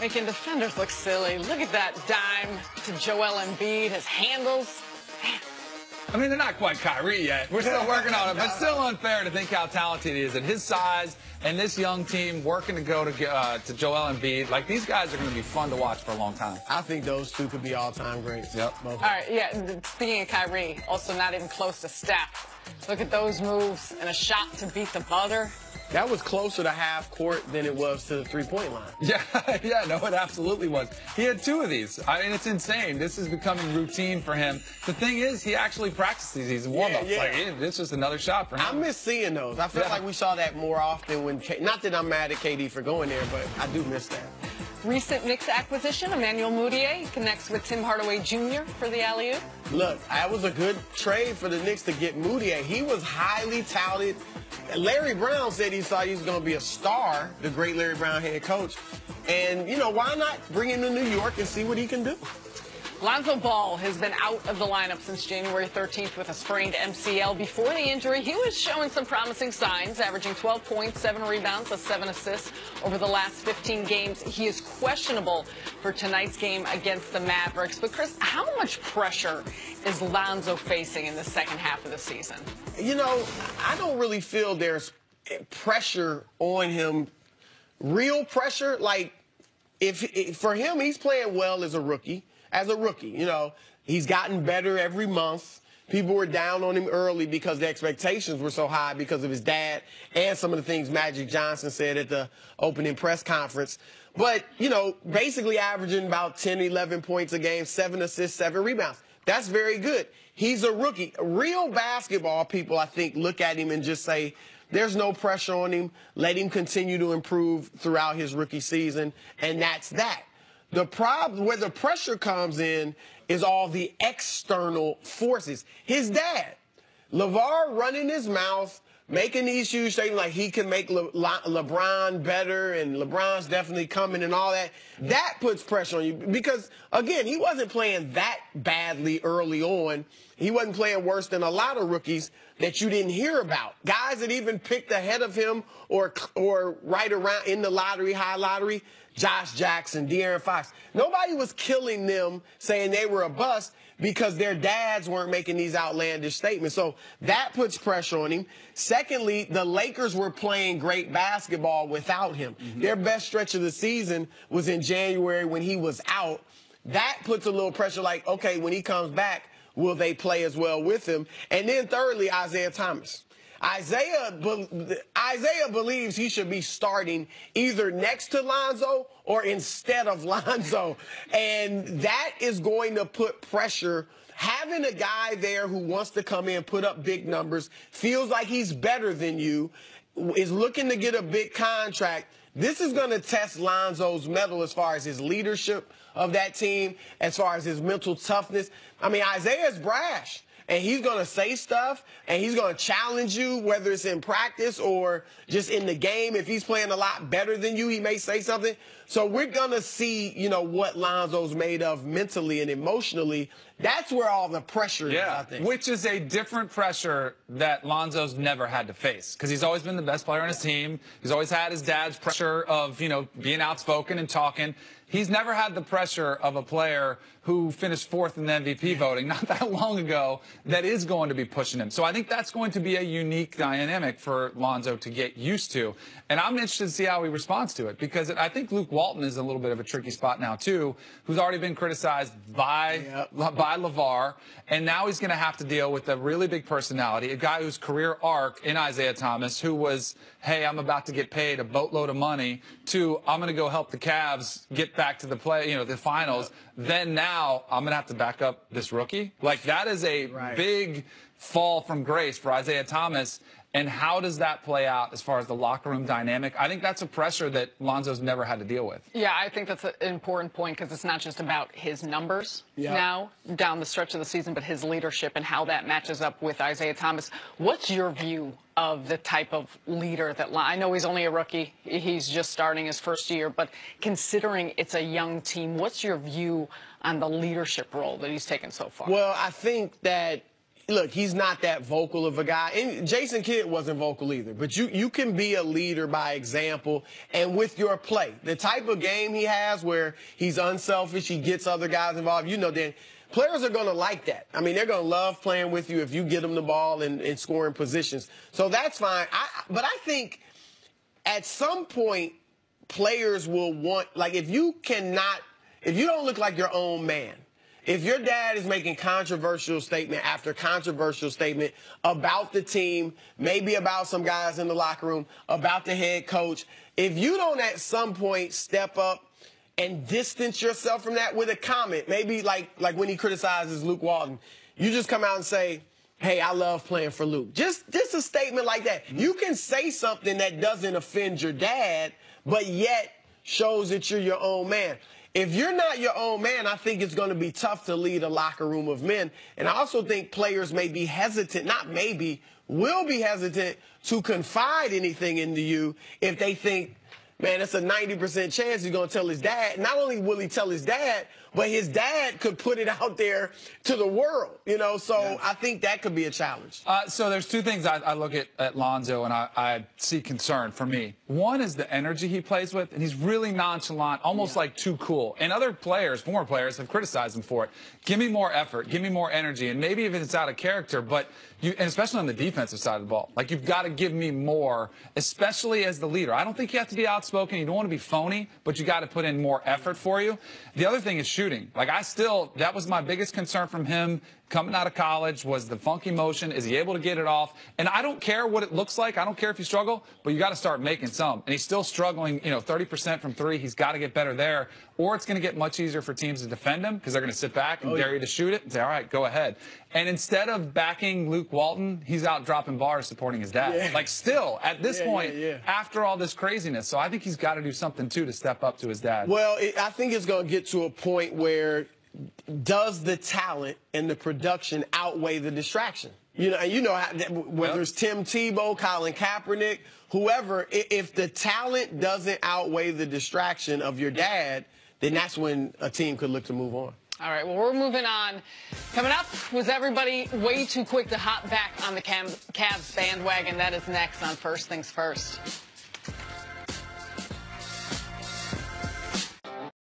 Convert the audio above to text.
Making defenders look silly. Look at that dime to Joel Embiid, his handles. Man. I mean, they're not quite Kyrie yet. We're still working on it, but still unfair to think how talented he is at his size and this young team working to go to Joel Embiid. Like, these guys are going to be fun to watch for a long time. I think those two could be all-time greats. Yep. All right, yeah, speaking of Kyrie, also not even close to Steph. Look at those moves and a shot to beat the buzzer. That was closer to half court than it was to the three-point line. Yeah, no, it absolutely was. He had 2 of these. I mean, it's insane. This is becoming routine for him. The thing is, he actually practices these in warm-ups. Yeah. Like, it's just another shot for him. I miss seeing those. I feel like we saw that more often when, not that I'm mad at KD for going there, but I do miss that. Recent Knicks acquisition, Emmanuel Mudiay connects with Tim Hardaway Jr. for the alley-oop. Look, that was a good trade for the Knicks to get Mudiay. He was highly touted. Larry Brown said he thought he was going to be a star, the great Larry Brown head coach. And, you know, why not bring him to New York and see what he can do? Lonzo Ball has been out of the lineup since January 13th with a sprained MCL. Before the injury, he was showing some promising signs, averaging 12 points, 7 rebounds, 7 assists over the last 15 games. He is questionable for tonight's game against the Mavericks. But, Chris, how much pressure is Lonzo facing in the second half of the season? You know, I don't really feel there's pressure on him, real pressure. Like, for him, he's playing well as a rookie. You know, he's gotten better every month. People were down on him early because the expectations were so high because of his dad and some of the things Magic Johnson said at the opening press conference. But, you know, basically averaging about 10, 11 points a game, 7 assists, 7 rebounds. That's very good. He's a rookie. Real basketball people, I think, look at him and just say, there's no pressure on him. Let him continue to improve throughout his rookie season, and that's that. The problem, where the pressure comes in, is all the external forces. His dad, LeVar, running his mouth, making these huge statements like he can make LeBron better and LeBron's definitely coming and all that. That puts pressure on you because, again, he wasn't playing that badly early on. He wasn't playing worse than a lot of rookies that you didn't hear about. Guys that even picked ahead of him or right around in the lottery, high lottery, Josh Jackson, De'Aaron Fox. Nobody was killing them saying they were a bust because their dads weren't making these outlandish statements. So that puts pressure on him. Secondly, the Lakers were playing great basketball without him. Their best stretch of the season was in January when he was out. That puts a little pressure like, okay, when he comes back, will they play as well with him? And then thirdly, Isaiah Thomas. Isaiah believes he should be starting either next to Lonzo or instead of Lonzo. And that is going to put pressure. Having a guy there who wants to come in, put up big numbers, feels like he's better than you, is looking to get a big contract. This is going to test Lonzo's mettle as far as his leadership of that team, as far as his mental toughness. I mean, Isaiah's brash. And he's going to say stuff, and he's going to challenge you, whether it's in practice or just in the game. If he's playing a lot better than you, he may say something. So we're going to see, you know, what Lonzo's made of mentally and emotionally. That's where all the pressure is, I think. Which is a different pressure that Lonzo's never had to face because he's always been the best player on his team. He's always had his dad's pressure of, you know, being outspoken and talking. He's never had the pressure of a player who finished 4th in the MVP voting not that long ago that is going to be pushing him. So I think that's going to be a unique dynamic for Lonzo to get used to. And I'm interested to see how he responds to it because I think Luke Walton is a little bit of a tricky spot now, too, who's already been criticized by LeVar. And now he's going to have to deal with a really big personality, a guy whose career arc in Isaiah Thomas, who was, hey, I'm about to get paid a boatload of money, to I'm going to go help the Cavs get back to the finals. Then now I'm going to have to back up this rookie. Like, that is a big fall from grace for Isaiah Thomas. And how does that play out as far as the locker room dynamic? I think that's a pressure that Lonzo's never had to deal with. Yeah, I think that's an important point because it's not just about his numbers now down the stretch of the season, but his leadership and how that matches up with Isaiah Thomas. What's your view of the type of leader that I know he's only a rookie. He's just starting his first year. But considering it's a young team, what's your view on the leadership role that he's taken so far? Well, I think that look, he's not that vocal of a guy. And Jason Kidd wasn't vocal either. But you can be a leader by example and with your play. The type of game he has where he's unselfish, he gets other guys involved, then players are going to like that. I mean, they're going to love playing with you if you get them the ball and scoring positions. So that's fine. But I think at some point, players will want, like, if you don't look like your own man, if your dad is making controversial statement after controversial statement about the team, maybe about some guys in the locker room, about the head coach, if you don't at some point step up and distance yourself from that with a comment, maybe like when he criticizes Luke Walton, you just come out and say, hey, I love playing for Luke. Just a statement like that. You can say something that doesn't offend your dad, but yet shows that you're your own man. If you're not your own man, I think it's going to be tough to lead a locker room of men. And I also think players may be hesitant, not maybe, will be hesitant to confide anything into you if they think, man, it's a 90% chance he's going to tell his dad. Not only will he tell his dad, but his dad could put it out there to the world, So yeah. I think that could be a challenge. So there's two things I look at Lonzo and I see concern for me. One is the energy he plays with, and he's really nonchalant, almost like too cool. And other players, former players, have criticized him for it. Give me more effort, give me more energy, and maybe even it's out of character, but and especially on the defensive side of the ball, like you've got to give me more, especially as the leader. I don't think you have to be outspoken. You don't want to be phony, but you got to put in more effort for you. The other thing is shooting. Like that was my biggest concern from him coming out of college was the funky motion. Is he able to get it off? And I don't care what it looks like. I don't care if you struggle, but you got to start making some. And he's still struggling, 30% from three. He's got to get better there, or it's going to get much easier for teams to defend him because they're going to sit back and dare you to shoot it and say, all right, go ahead. And instead of backing Luke Walton, he's out dropping bars supporting his dad. Yeah. Like still, at this point, after all this craziness. So I think he's got to do something, too, to step up to his dad. Well, I think it's going to get to a point where does the talent and the production outweigh the distraction? Whether it's Tim Tebow, Colin Kaepernick, whoever, if the talent doesn't outweigh the distraction of your dad, then that's when a team could look to move on. All right, well, we're moving on. Coming up, was everybody way too quick to hop back on the Cavs bandwagon? That is next on First Things First.